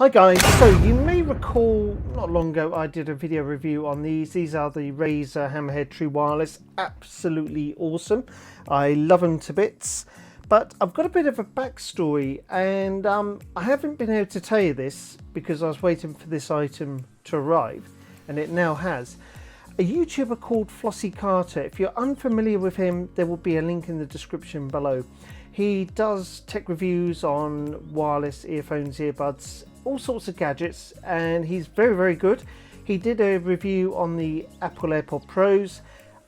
Hi guys, so you may recall not long ago I did a video review on these. These are the Razer Hammerhead True Wireless. Absolutely awesome. I love them to bits. But I've got a bit of a backstory and I haven't been able to tell you this because I was waiting for this item to arrive, and it now has. A YouTuber called Flossy. If you're unfamiliar with him, there will be a link in the description below. He does tech reviews on wireless earphones, earbuds, all sorts of gadgets, and he's very good. He did a review on the Apple AirPods Pros.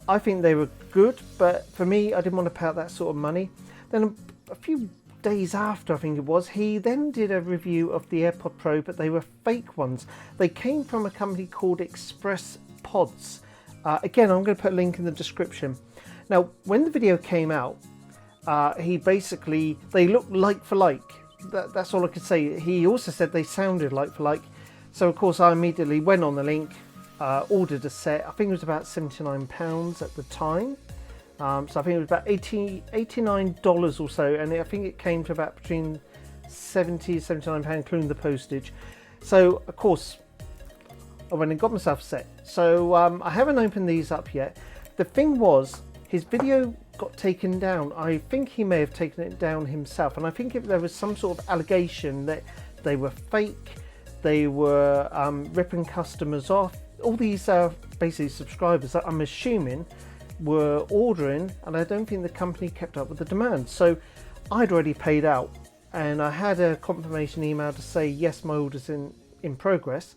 I think they were good, but for me, I didn't want to pay out that sort of money. Then a few days after, I think it was, he then did a review of the AirPods Pro, but they were fake ones. They came from a company called ExpressPods. Again, I'm going to put a link in the description. Now, when the video came out, they looked like for like. That's all I could say. He also said they sounded like for like. So of course I immediately went on the link, ordered a set. I think it was about £79 at the time. So I think it was about $89 or so, and I think it came to about between £70 and £79, including the postage. So of course I went and got myself a set. So I haven't opened these up yet. The thing was, his video got taken down. I think he may have taken it down himself, and I think if there was some sort of allegation that they were fake, they were ripping customers off. All these basically subscribers that I'm assuming were ordering, and I don't think the company kept up with the demand. So I'd already paid out, and I had a confirmation email to say yes, my order's in progress.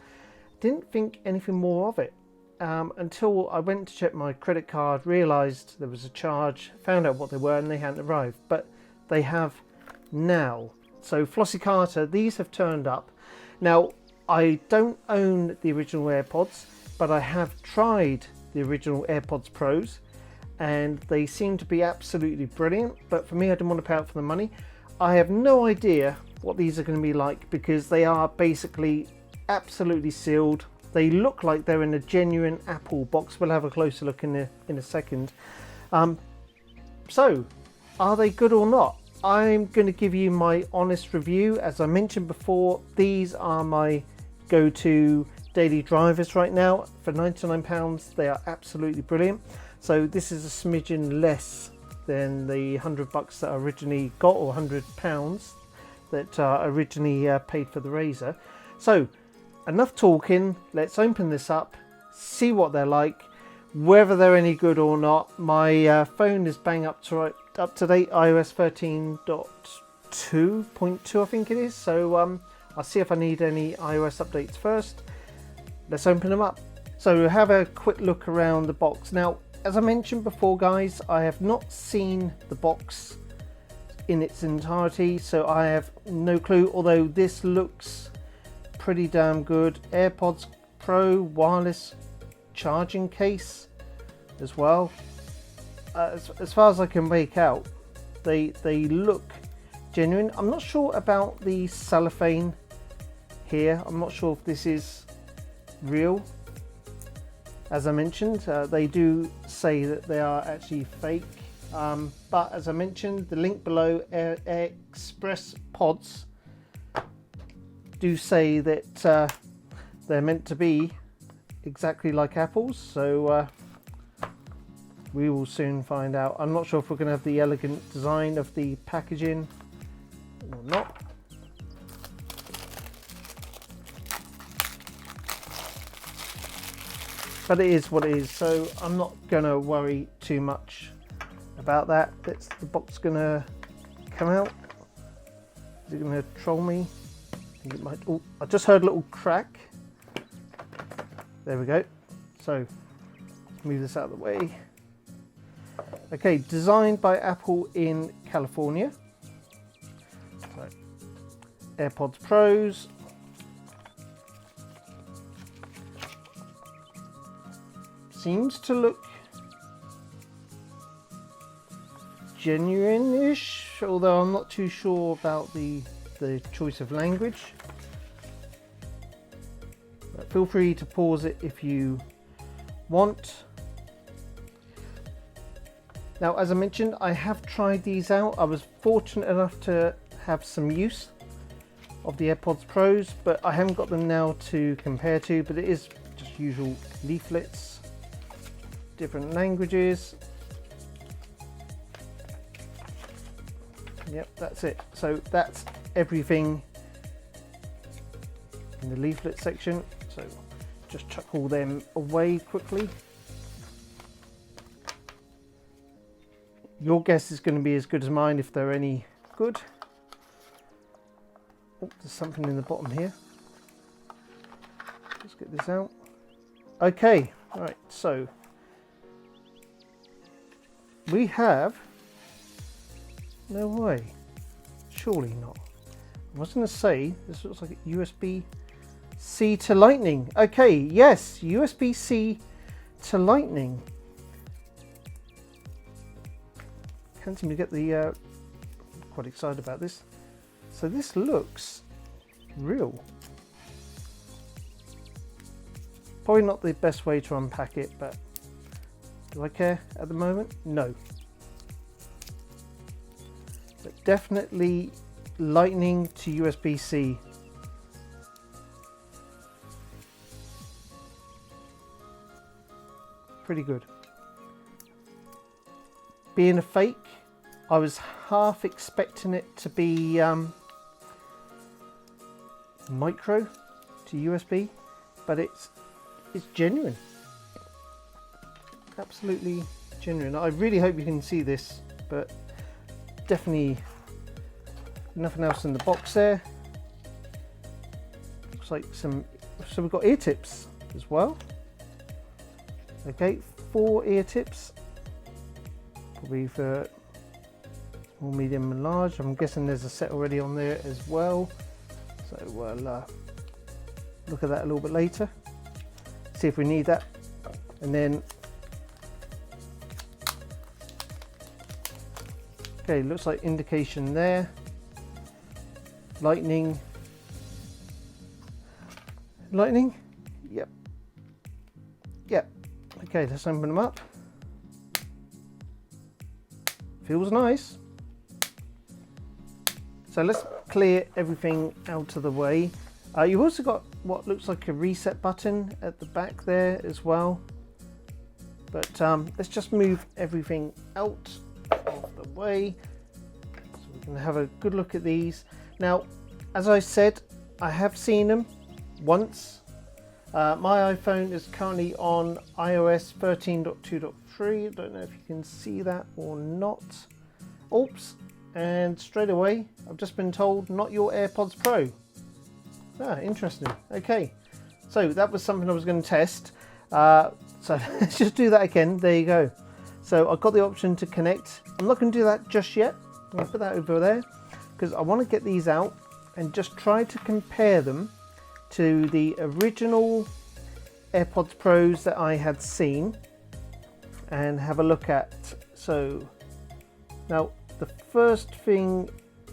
Didn't think anything more of it. Until I went to check my credit card, realised there was a charge, found out what they were, and they hadn't arrived. But they have now. So Flossy, these have turned up. Now, I don't own the original AirPods, but I have tried the original AirPods Pros, and they seem to be absolutely brilliant. But for me, I didn't want to pay out for the money. I have no idea what these are going to be like, because they are basically absolutely sealed. They look like they're in a genuine Apple box. We'll have a closer look in a second. So, are they good or not? I'm going to give you my honest review. As I mentioned before, these are my go-to daily drivers right now. For £99, they are absolutely brilliant. So this is a smidgen less than the $100 that I originally got, or £100 that I originally paid for the Razer. So, enough talking, let's open this up, see what they're like, whether they're any good or not. My phone is bang up to date, iOS 13.2.2 I think it is, so I'll see if I need any iOS updates first. Let's open them up. So have a quick look around the box. Now, as I mentioned before guys, I have not seen the box in its entirety, so I have no clue, although this looks pretty damn good. AirPods Pro wireless charging case as well. As far as I can make out, they look genuine. I'm not sure about the cellophane here. I'm not sure if this is real. As I mentioned, they do say that they are actually fake. But as I mentioned, the link below, ExpressPods, do say that they're meant to be exactly like Apple's, so we will soon find out. I'm not sure if we're going to have the elegant design of the packaging or not. But it is what it is, so I'm not going to worry too much about that. That's the box going to come out. Is it going to troll me? It might. Oh, I just heard a little crack. There we go. So move this out of the way. Okay, designed by Apple in California. So, AirPods Pros. Seems to look genuine-ish, although I'm not too sure about the choice of language. But feel free to pause it if you want. Now, as I mentioned, I have tried these out. I was fortunate enough to have some use of the AirPods Pros, but I haven't got them now to compare to, but it is just usual leaflets, different languages. Yep, that's it. So that's everything in the leaflet section. So just chuck all them away quickly. Your guess is going to be as good as mine if they're any good. Oh, there's something in the bottom here. Let's get this out. Okay, right, so we have, no way, surely not. I was going to say, this looks like a USB-C to Lightning. Okay, yes, USB-C to Lightning. Can't seem to get the, quite excited about this. So this looks real. Probably not the best way to unpack it, but do I care at the moment? No. But definitely Lightning to USB-C. Pretty good. Being a fake, I was half expecting it to be micro to USB, but it's genuine. Absolutely genuine. I really hope you can see this, but definitely nothing else in the box there. Looks like some, so we've got ear tips as well. Okay, 4 ear tips, probably for small, medium and large. I'm guessing there's a set already on there as well, so we'll look at that a little bit later, see if we need that. And then okay, looks like indication there, lightning, yep, okay, let's open them up. Feels nice. So let's clear everything out of the way. You've also got what looks like a reset button at the back there as well. But let's just move everything out of the way so we can have a good look at these. Now, as I said, I have seen them once. My iPhone is currently on iOS 13.2.3. I don't know if you can see that or not. Oops, and straight away I've just been told not your AirPods Pro. Ah, interesting. Okay, so that was something I was going to test. So let's just do that again. There you go. So I've got the option to connect. I'm not going to do that just yet. I'm going to put that over there because I want to get these out and just try to compare them to the original AirPods Pros that I had seen and have a look at. So now the first thing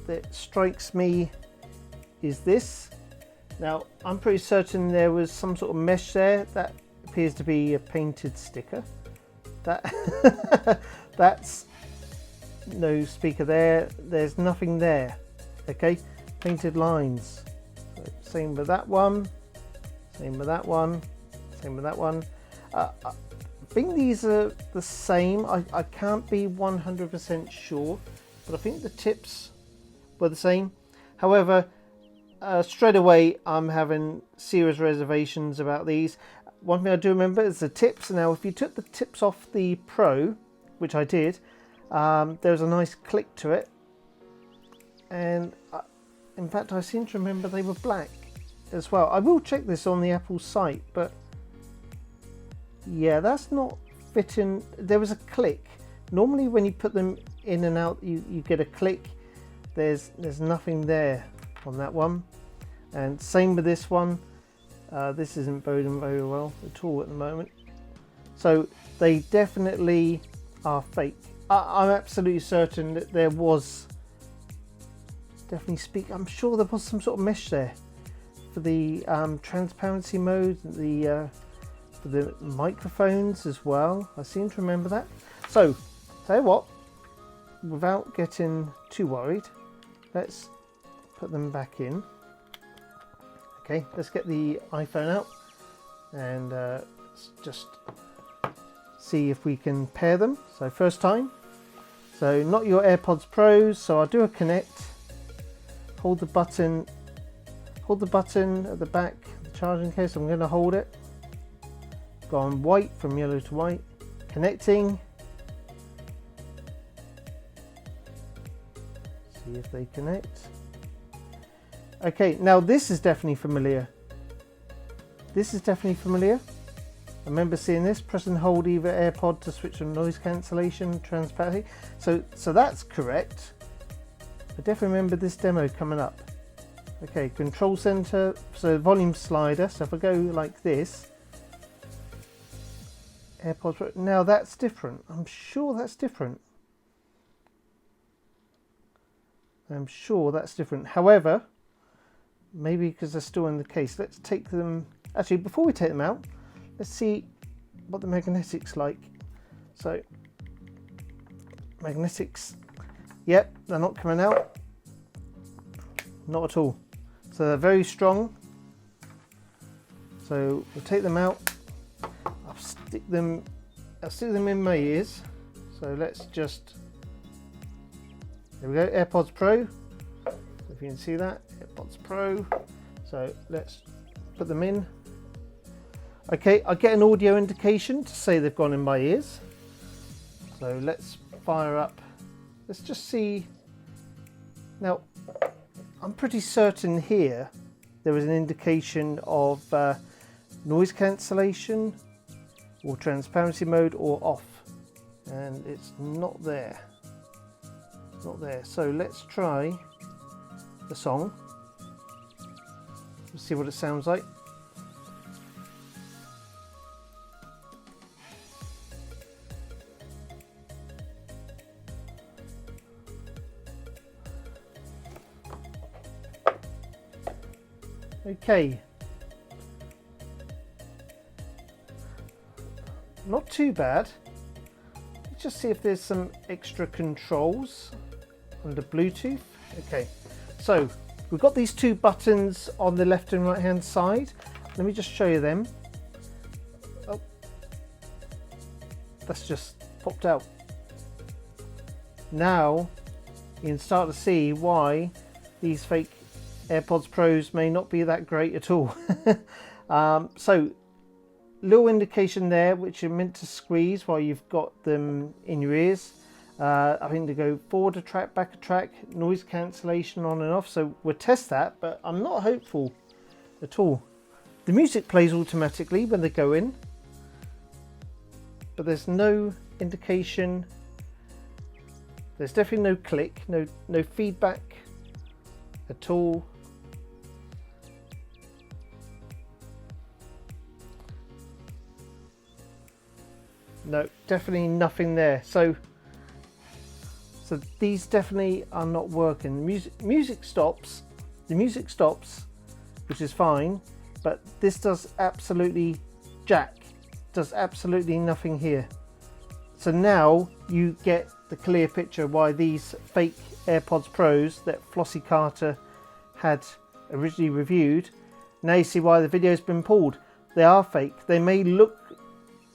that strikes me is this. Now I'm pretty certain there was some sort of mesh there. That appears to be a painted sticker. That's no speaker there. There's nothing there. Okay, painted lines. So same with that one. Same with that one. Same with that one. I think these are the same. I can't be 100% sure, but I think the tips were the same. However, straight away I'm having serious reservations about these. One thing I do remember is the tips. Now if you took the tips off the Pro, which I did, there was a nice click to it, and in fact I seem to remember they were black as well. I will check this on the Apple site, but yeah, that's not fitting. There was a click. Normally when you put them in and out you get a click. There's nothing there on that one, and same with this one. This isn't boding very well at all at the moment, so they definitely are fake. I'm absolutely certain that there was definitely I'm sure there was some sort of mesh there for the transparency mode, for the microphones as well. I seem to remember that. So tell you what, without getting too worried, let's put them back in. Okay, let's get the iPhone out and let's just see if we can pair them. So first time, so not your AirPods Pros, so I'll do a connect, hold the button at the back of the charging case. I'm going to hold it, go on white from yellow to white, connecting, see if they connect. Okay, now this is definitely familiar. I remember seeing this. Press and hold either AirPod to switch on noise cancellation, transparency. So that's correct. I definitely remember this demo coming up. Okay, control center, so volume slider. So if I go like this, AirPods Pro. Now that's different. I'm sure that's different. However, maybe because they're still in the case. Let's take them. Actually, before we take them out, let's see what the magnetics like. So magnetics, yep, they're not coming out, not at all. So they're very strong. So we'll take them out. I'll stick them in my ears. So let's just, there we go, AirPods Pro. If you can see that, AirPods Pro. So let's put them in. Okay, I get an audio indication to say they've gone in my ears. So let's fire up. Let's just see. Now, I'm pretty certain here there was an indication of noise cancellation or transparency mode or off, and it's not there. It's not there. So let's try the song. Let's see what it sounds like. Okay, not too bad. Let's just see if there's some extra controls under Bluetooth. Okay, so we've got these two buttons on the left and right hand side. Let me just show you them. Oh, that's just popped out. Now you can start to see why these fake AirPods Pros may not be that great at all. So little indication there which you're meant to squeeze while you've got them in your ears. I think to go forward a track, back a track, noise cancellation on and off. So we'll test that, but I'm not hopeful at all. The music plays automatically when they go in, but there's no indication. There's definitely no click, no feedback at all. No, definitely nothing there. So these definitely are not working. Music stops. The music stops, which is fine, but this does absolutely does absolutely nothing here. So now you get the clear picture why these fake AirPods Pros that Flossy Carter had originally reviewed. Now you see why the video's been pulled. They are fake. They may look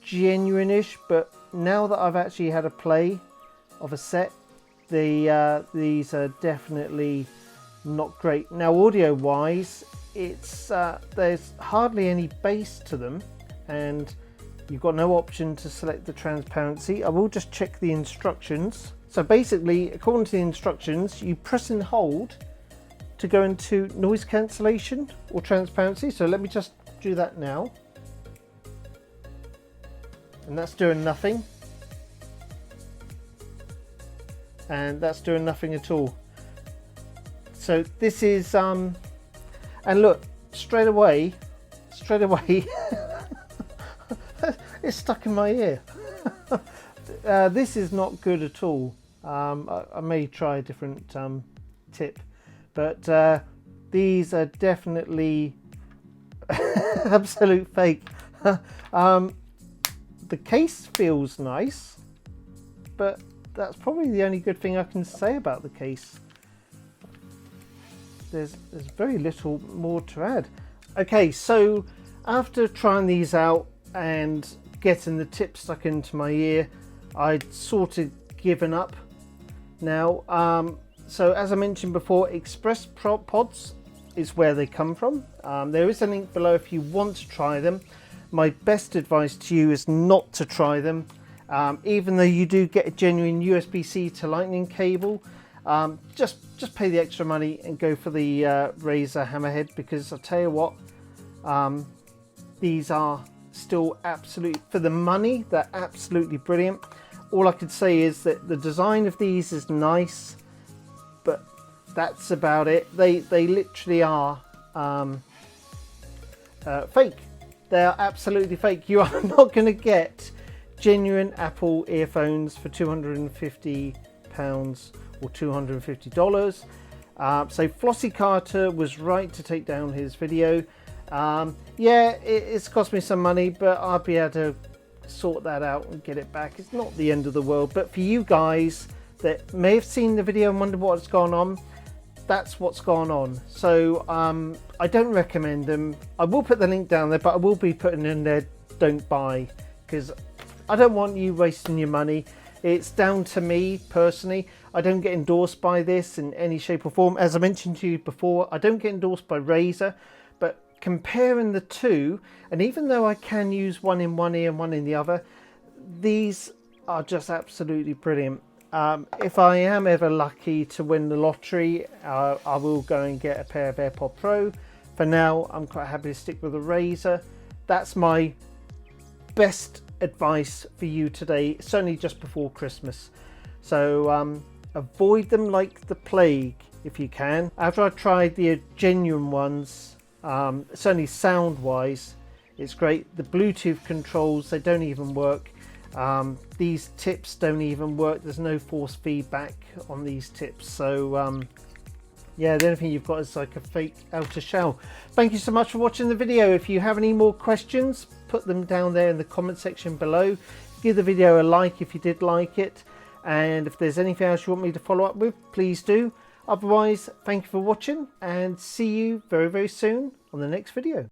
genuine-ish, but now that I've actually had a play of a set, these are definitely not great. Now audio wise, it's there's hardly any bass to them, and you've got no option to select the transparency. I will just check the instructions. So basically, according to the instructions, you press and hold to go into noise cancellation or transparency. So let me just do that now. And that's doing nothing. And that's doing nothing at all. So this is, and look, straight away, it's stuck in my ear. This is not good at all. I may try a different tip, but these are definitely absolute fake. The case feels nice, but that's probably the only good thing I can say about the case. There's very little more to add. Okay, so after trying these out and getting the tip stuck into my ear, I'd sort of given up now. So as I mentioned before, ExpressPods is where they come from. There is a link below if you want to try them. My best advice to you is not to try them. Even though you do get a genuine USB-C to Lightning cable, just pay the extra money and go for the Razer Hammerhead, because I'll tell you what, these are still absolutely, for the money, they're absolutely brilliant. All I could say is that the design of these is nice, but that's about it. They literally are fake. They are absolutely fake. You are not going to get genuine Apple earphones for £250 or $250. So Flossy Carter was right to take down his video. Yeah, it's cost me some money, but I'll be able to sort that out and get it back. It's not the end of the world, but for you guys that may have seen the video and wonder what's gone on, that's what's gone on. So I don't recommend them. I will put the link down there, but I will be putting in there don't buy, because I don't want you wasting your money. It's down to me personally. I don't get endorsed by this in any shape or form. As I mentioned to you before, I don't get endorsed by Razer, but comparing the two, and even though I can use one in one ear and one in the other, these are just absolutely brilliant. If I am ever lucky to win the lottery, I will go and get a pair of AirPods Pro. For now, I'm quite happy to stick with the Razer. That's my best advice for you today, certainly just before Christmas. So avoid them like the plague if you can. After I tried the genuine ones, certainly sound wise, it's great. The Bluetooth controls, they don't even work. These tips don't even work. There's no force feedback on these tips. So yeah, the only thing you've got is like a fake outer shell. Thank you so much for watching the video. If you have any more questions, put them down there in the comment section below. Give the video a like if you did like it, and if there's anything else you want me to follow up with, please do. Otherwise, thank you for watching, and see you very, very soon on the next video.